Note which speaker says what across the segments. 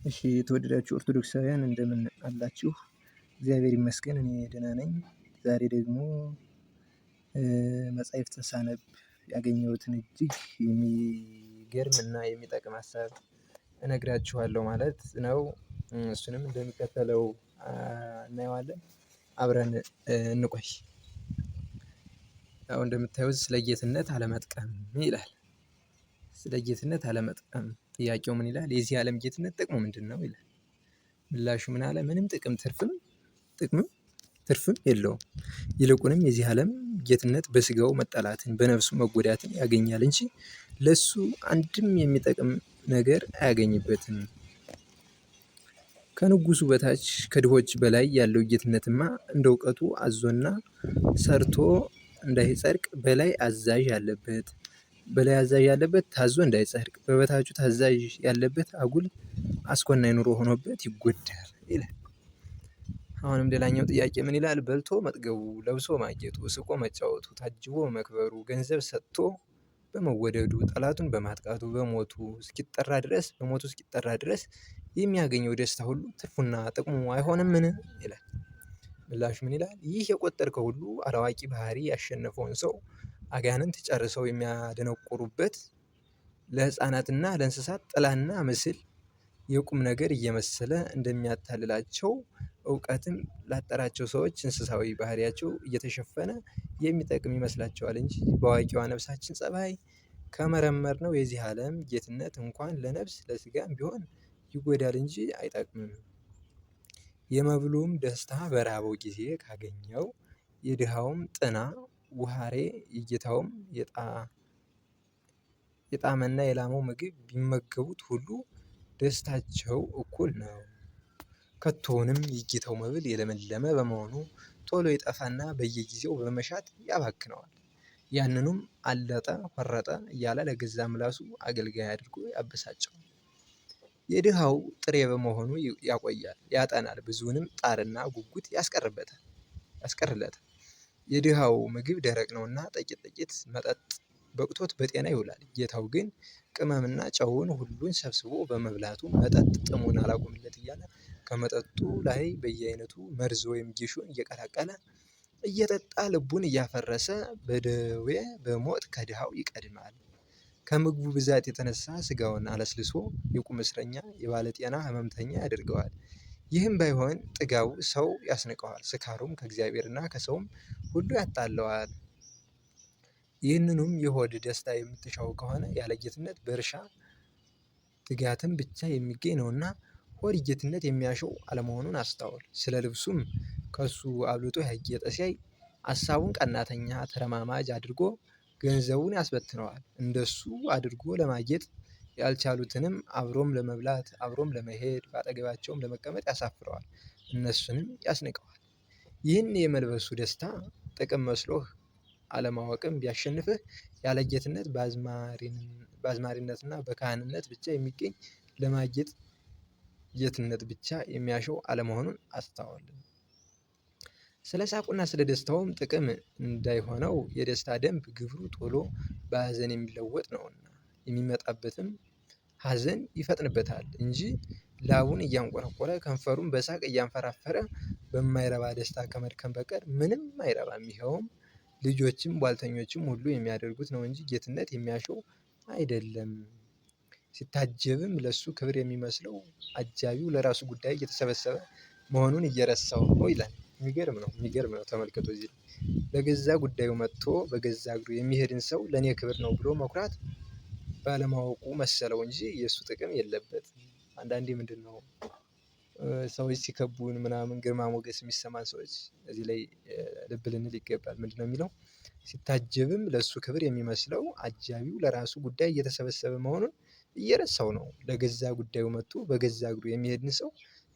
Speaker 1: እሺ የተወደዳችሁ ኦርቶዶክሳውያን እንደምን አላችሁ? እግዚአብሔር ይመስገን እኔ ደህና ነኝ። ዛሬ ደግሞ መጽሐፍትን ሳነብ ያገኘሁትን እጅግ የሚገርም እና የሚጠቅም ሀሳብ እነግራችኋለሁ ማለት ነው። እሱንም እንደሚከተለው እናየዋለን። አብረን እንቆይ። ያው እንደምታዩት ስለ ጌትነት አለመጥቀም ይላል። ስለ ጌትነት አለመጥቀም ጥያቄው ምን ይላል? የዚህ ዓለም ጌትነት ጥቅሙ ምንድነው? ይላል። ምላሹ ምን አለ? ምንም ጥቅምም ትርፍም የለውም። ይልቁንም የዚህ ዓለም ጌትነት በስጋው መጠላትን በነፍሱ መጎዳትን ያገኛል እንጂ ለሱ አንድም የሚጠቅም ነገር አያገኝበትም። ከንጉሱ በታች ከድሆች በላይ ያለው ጌትነትማ እንደ እውቀቱ አዞና ሰርቶ እንዳይጸድቅ በላይ አዛዥ ያለበት ታዞ እንዳይጸድቅ በበታቹ ታዛዥ ያለበት አጉል አስኮናኝ ኑሮ ሆኖበት ይጎዳል ይላል። አሁንም ሌላኛው ጥያቄ ምን ይላል? በልቶ መጥገቡ ለብሶ ማጌጡ ስቆ መጫወቱ ታጅቦ መክበሩ ገንዘብ ሰጥቶ በመወደዱ ጠላቱን በማጥቃቱ በሞቱ እስኪጠራ ድረስ የሚያገኘው ደስታ ሁሉ ትርፉና ጥቅሙ አይሆንምን? ይላል። ምላሹ ምን ይላል? ይህ የቆጠርከው ሁሉ አላዋቂ ባህሪ ያሸነፈውን ሰው አጋንንት ጨርሰው የሚያደነቁሩበት ለህፃናትና ለእንስሳት ጥላና ምስል የቁም ነገር እየመሰለ እንደሚያታልላቸው እውቀትም ላጠራቸው ሰዎች እንስሳዊ ባህሪያቸው እየተሸፈነ የሚጠቅም ይመስላቸዋል እንጂ በአዋቂዋ ነፍሳችን ፀባይ ከመረመርነው የዚህ ዓለም ጌትነት እንኳን ለነፍስ ለስጋም ቢሆን ይጎዳል እንጂ አይጠቅምም። የመብሉም ደስታ በራበው ጊዜ ካገኘው የድሃውም ጥና ውሃሬ የጌታውም የጣመና የላመው ምግብ ቢመገቡት ሁሉ ደስታቸው እኩል ነው። ከቶውንም የጌታው መብል የለመለመ በመሆኑ ቶሎ ይጠፋና በየጊዜው በመሻት ያባክነዋል። ያንኑም አለጠ ቆረጠ እያለ ለገዛ ምላሱ አገልጋይ አድርጎ ያበሳጨዋል። የድሃው ጥሬ በመሆኑ ያቆያል ያጠናል ብዙንም ጣርና ጉጉት ያስቀርለታል። የድሃው ምግብ ደረቅ ነውና ጥቂት መጠጥ በቅቶት በጤና ይውላል። ጌታው ግን ቅመምና ጨውን ሁሉን ሰብስቦ በመብላቱ መጠጥ ጥሙን አላቆምለት እያለ ከመጠጡ ላይ በየአይነቱ መርዝ ወይም ጌሾን እየቀላቀለ እየጠጣ ልቡን እያፈረሰ በደዌ በሞት ከድሃው ይቀድማል። ከምግቡ ብዛት የተነሳ ስጋውን አለስልሶ የቁም እስረኛ የባለጤና ህመምተኛ ያደርገዋል። ይህም ባይሆን ጥጋቡ ሰው ያስንቀዋል ስካሩም ከእግዚአብሔርና ከሰውም ሁሉ ያጣላዋል። ይህንኑም የሆድ ደስታ የምትሻው ከሆነ ያለ ጌትነት በእርሻ ትጋትም ብቻ የሚገኝ ነውና ሆድ ጌትነት የሚያሸው አለመሆኑን አስታውል። ስለ ልብሱም ከሱ አብልጦ ያጌጠ ሲያይ ሀሳቡን ቀናተኛ ተረማማጅ አድርጎ ገንዘቡን ያስበትነዋል። እንደሱ አድርጎ ለማጌጥ ያልቻሉትንም አብሮም ለመብላት አብሮም ለመሄድ በአጠገባቸውም ለመቀመጥ ያሳፍረዋል እነሱንም ያስንቀዋል። ይህን የመልበሱ ደስታ ጥቅም መስሎህ አለማወቅም ቢያሸንፍህ ያለ ጌትነት በአዝማሪነትና በካህንነት ብቻ የሚገኝ ለማጌጥ ጌትነት ብቻ የሚያሸው አለመሆኑን አስታውል። ስለ ሳቁና ስለ ደስታውም ጥቅም እንዳይሆነው የደስታ ደንብ ግብሩ ቶሎ በሀዘን የሚለወጥ ነውና የሚመጣበትም ሀዘን ይፈጥንበታል እንጂ ላቡን እያንቆረቆረ ከንፈሩን በሳቅ እያንፈራፈረ በማይረባ ደስታ ከመድከም በቀር ምንም አይረባም። ይኸውም ልጆችም ቧልተኞችም ሁሉ የሚያደርጉት ነው እንጂ ጌትነት የሚያሸው አይደለም። ሲታጀብም ለሱ ክብር የሚመስለው አጃቢው ለራሱ ጉዳይ እየተሰበሰበ መሆኑን እየረሳው ነው ይላል። የሚገርም ነው ተመልከቱ። እዚህ ለገዛ ጉዳዩ መጥቶ በገዛ እግሩ የሚሄድን ሰው ለኔ ክብር ነው ብሎ መኩራት ባለማወቁ መሰለው እንጂ የእሱ ጥቅም የለበትም። አንዳንዴ ምንድነው? ሰዎች ሲከቡን ምናምን ግርማ ሞገስ የሚሰማን ሰዎች እዚህ ላይ ልብ ልንል ይገባል። ምንድነው የሚለው? ሲታጀብም ለሱ ክብር የሚመስለው አጃቢው ለራሱ ጉዳይ እየተሰበሰበ መሆኑን እየረሳው ነው። ለገዛ ጉዳዩ መጥቶ በገዛ እግሩ የሚሄድን ሰው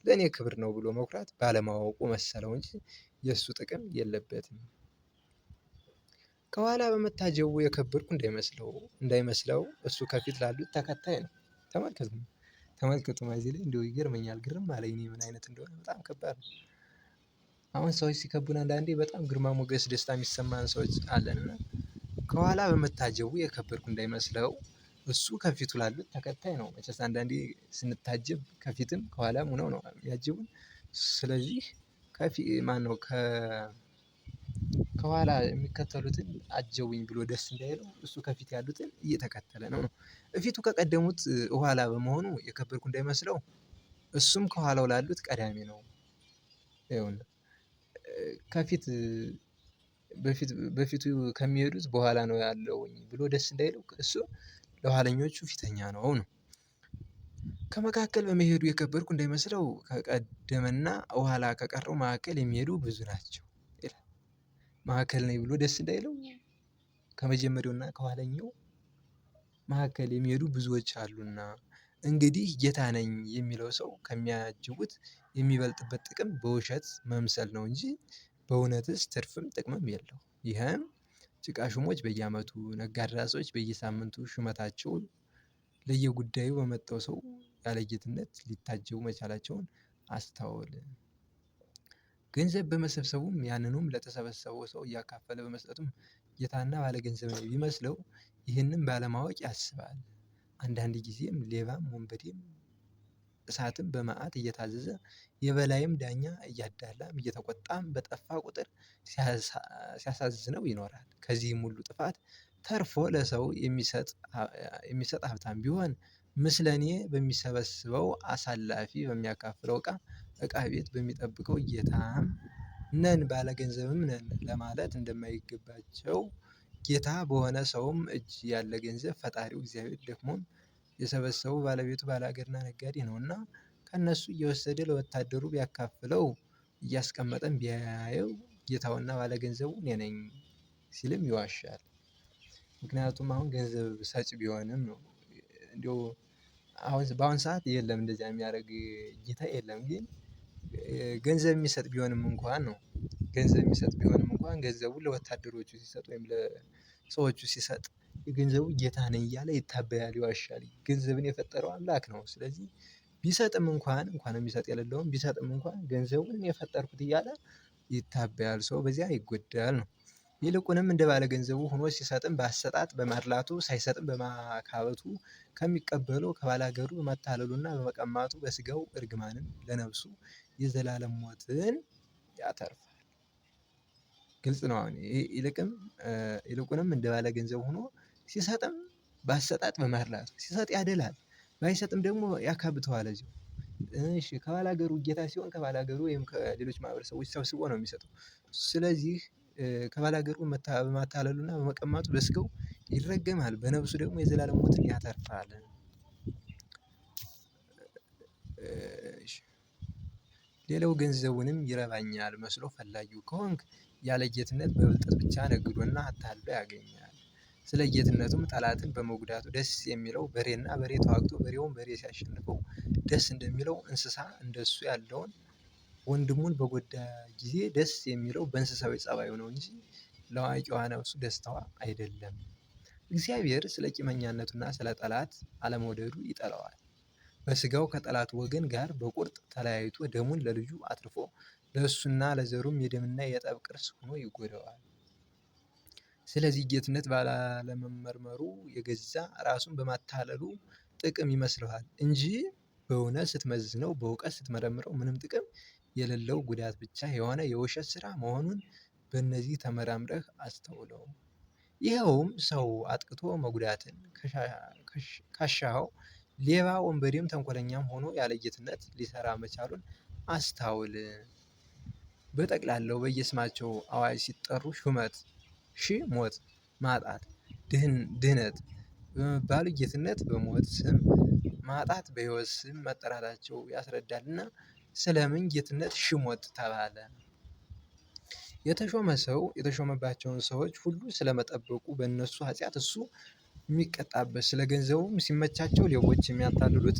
Speaker 1: ለኔ ክብር ነው ብሎ መኩራት ባለማወቁ መሰለው እንጂ የእሱ ጥቅም የለበትም። ከኋላ በመታጀቡ የከበርኩ እንዳይመስለው እሱ ከፊት ላሉት ተከታይ ነው። ተመልከቱ እዚህ ላይ እንደው ይገርመኛል ግርም አለኝ እኔ ምን አይነት እንደሆነ በጣም ከባድ ነው። አሁን ሰዎች ሲከቡን አንዳንዴ በጣም ግርማ ሞገስ ደስታ የሚሰማን ሰዎች አለን እና ከኋላ በመታጀቡ የከበርኩ እንዳይመስለው እሱ ከፊቱ ላሉት ተከታይ ነው። መቼስ አንዳንዴ ስንታጀብ ከፊትም ከኋላም ሆነው ነው የሚያጅቡን። ስለዚህ ማነው ከኋላ የሚከተሉትን አጀቡኝ ብሎ ደስ እንዳይለው እሱ ከፊት ያሉትን እየተከተለ ነው። እፊቱ ከቀደሙት ኋላ በመሆኑ የከበርኩ እንዳይመስለው እሱም ከኋላው ላሉት ቀዳሚ ነው። ይኸውልህ ከፊት በፊቱ ከሚሄዱት በኋላ ነው ያለውኝ ብሎ ደስ እንዳይለው እሱ ለኋለኞቹ ፊተኛ ነው ነው። ከመካከል በመሄዱ የከበርኩ እንዳይመስለው ከቀደመና ኋላ ከቀረው መካከል የሚሄዱ ብዙ ናቸው ይላል። መካከል ነኝ ብሎ ደስ እንዳይለው ከመጀመሪያውና ከኋለኛው መካከል የሚሄዱ ብዙዎች አሉና። እንግዲህ ጌታ ነኝ የሚለው ሰው ከሚያጅቡት የሚበልጥበት ጥቅም በውሸት መምሰል ነው እንጂ በእውነትስ ትርፍም ጥቅምም የለውም። ይህም ጭቃ ሹሞች በየአመቱ ነጋድራሶች በየሳምንቱ ሹመታቸው ለየጉዳዩ በመጣው ሰው ያለጌትነት ሊታጀቡ መቻላቸውን አስታውል። ገንዘብ በመሰብሰቡም ያንኑም ለተሰበሰበው ሰው እያካፈለ በመስጠቱም ጌታና ባለገንዘብ ነው ቢመስለው ይህንን ባለማወቅ ያስባል። አንዳንድ ጊዜም ሌባም ወንበዴም እሳትም በመዓት እየታዘዘ የበላይም ዳኛ እያዳላም እየተቆጣም በጠፋ ቁጥር ሲያሳዝነው ይኖራል። ከዚህም ሁሉ ጥፋት ተርፎ ለሰው የሚሰጥ ሀብታም ቢሆን ምስለኔ በሚሰበስበው አሳላፊ በሚያካፍለው እቃ ቤት በሚጠብቀው ጌታም ነን ባለገንዘብም ነን ለማለት እንደማይገባቸው ጌታ በሆነ ሰውም እጅ ያለ ገንዘብ ፈጣሪው እግዚአብሔር ደክሞም የሰበሰበው ባለቤቱ ባለሀገርና ነጋዴ ነውና ከእነሱ እየወሰደ ለወታደሩ ቢያካፍለው እያስቀመጠም ቢያየው ጌታውና ባለገንዘቡ እኔ ነኝ ሲልም ይዋሻል። ምክንያቱም አሁን ገንዘብ ሰጪ ቢሆንም ነው እንደው በአሁን ሰዓት የለም እንደዚያ የሚያደርግ ጌታ የለም። ግን ገንዘብ የሚሰጥ ቢሆንም እንኳን ነው ገንዘብ የሚሰጥ ቢሆንም እንኳን ገንዘቡን ለወታደሮቹ ሲሰጥ ወይም ለሰዎቹ ሲሰጥ የገንዘቡ ጌታ ነኝ እያለ ይታበያል ይዋሻል። ገንዘብን የፈጠረው አምላክ ነው። ስለዚህ ቢሰጥም እንኳን የሚሰጥ የሌለውም ቢሰጥም እንኳን ገንዘቡን እኔ የፈጠርኩት እያለ ይታበያል ሰው በዚያ ይጎዳል ነው። ይልቁንም እንደ ባለገንዘቡ ሆኖ ሲሰጥም በአሰጣጥ በማድላቱ ሳይሰጥም በማካበቱ ከሚቀበለው ከባላገሩ በማታለሉና በመቀማቱ በስጋው እርግማንን ለነፍሱ የዘላለም ሞትን ያተርፋል። ግልጽ ነው። አሁን ይልቁንም እንደ ባለገንዘብ ሆኖ ሲሰጥም በአሰጣጥ በማድላቱ ሲሰጥ ያደላል ባይሰጥም ደግሞ ያካብተዋል እዚሁ። እሺ ከባላገሩ ጌታ ሲሆን ከባላገሩ ወይም ከሌሎች ማህበረሰቦች ሰብስቦ ነው የሚሰጠው። ስለዚህ ከባላገሩ በማታለሉና በመቀማቱ በስጋው ይረገማል በነፍሱ ደግሞ የዘላለም ሞትን ያተርፋል። ሌላው ገንዘቡንም ይረባኛል መስሎ ፈላጊው ከሆንክ ያለ ጌትነት በብልጠት ብቻ ነግዶና አታሎ ያገኛል። ስለ ጌትነቱም ጠላትን በመጉዳቱ ደስ የሚለው በሬና በሬ ተዋግቶ በሬውን በሬ ሲያሸንፈው ደስ እንደሚለው እንስሳ እንደሱ ያለውን ወንድሙን በጎዳ ጊዜ ደስ የሚለው በእንስሳዊ ፀባዩ ነው እንጂ ለአዋቂዋ ነፍሱ ደስታዋ አይደለም። እግዚአብሔር ስለ ቂመኛነቱና ስለ ጠላት አለመውደዱ ይጠላዋል። በስጋው ከጠላቱ ወገን ጋር በቁርጥ ተለያይቶ ደሙን ለልጁ አትርፎ ለእሱና ለዘሩም የደምና የጠብ ቅርስ ሆኖ ይጎዳዋል። ስለዚህ ጌትነት ባለመመርመሩ የገዛ ራሱን በማታለሉ ጥቅም ይመስለዋል እንጂ በእውነት ስትመዝነው በእውቀት ስትመረምረው ምንም ጥቅም የሌለው ጉዳት ብቻ የሆነ የውሸት ስራ መሆኑን በእነዚህ ተመራምረህ አስተውለው። ይኸውም ሰው አጥቅቶ መጉዳትን ካሻኸው ሌባ ወንበዴም ተንኮለኛም ሆኖ ያለ ጌትነት ሊሰራ መቻሉን አስታውል። በጠቅላላው በየስማቸው አዋጅ ሲጠሩ ሹመት ሞት ማጣት ድህነት በመባሉ ጌትነት በሞት ስም ማጣት በህይወት ስም መጠራታቸው ያስረዳልና ስለምን ጌትነት ሞት ተባለ? የተሾመ ሰው የተሾመባቸውን ሰዎች ሁሉ ስለመጠበቁ በእነሱ ኃጢአት እሱ የሚቀጣበት ስለ ገንዘቡም ሲመቻቸው ሌቦች የሚያታልሉት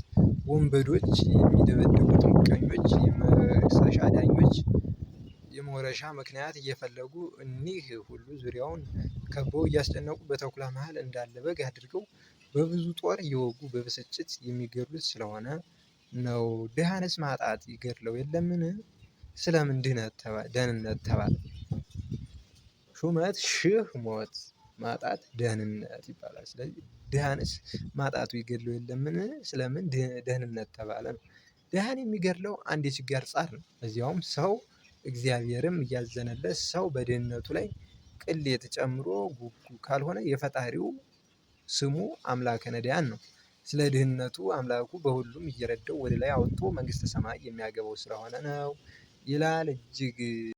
Speaker 1: ወንበዶች የሚደበድቡት ምቀኞች የመክሰሻ ዳኞች የመወረሻ ምክንያት እየፈለጉ እኒህ ሁሉ ዙሪያውን ከበው እያስጨነቁ በተኩላ መሃል እንዳለ በግ አድርገው በብዙ ጦር እየወጉ በብስጭት የሚገድሉት ስለሆነ ነው። ድሃንስ ማጣት ይገድለው የለምን? ስለምን ደህንነት ተባለ? ሹመት ሞት ማጣት ደህንነት ይባላል። ስለዚህ ድሃንስ ማጣቱ ይገድለው የለምን ስለምን ደህንነት ተባለ ነው? ድሃን የሚገድለው አንድ የችጋር ጻር ነው። እዚያውም ሰው እግዚአብሔርም እያዘነለት ሰው በድህነቱ ላይ ቅሌት ጨምሮ ካልሆነ የፈጣሪው ስሙ አምላከ ነዳያን ነው። ስለ ድህነቱ አምላኩ በሁሉም እየረዳው ወደ ላይ አውጥቶ መንግስተ ሰማይ የሚያገባው ስለሆነ ነው ይላል። እጅግ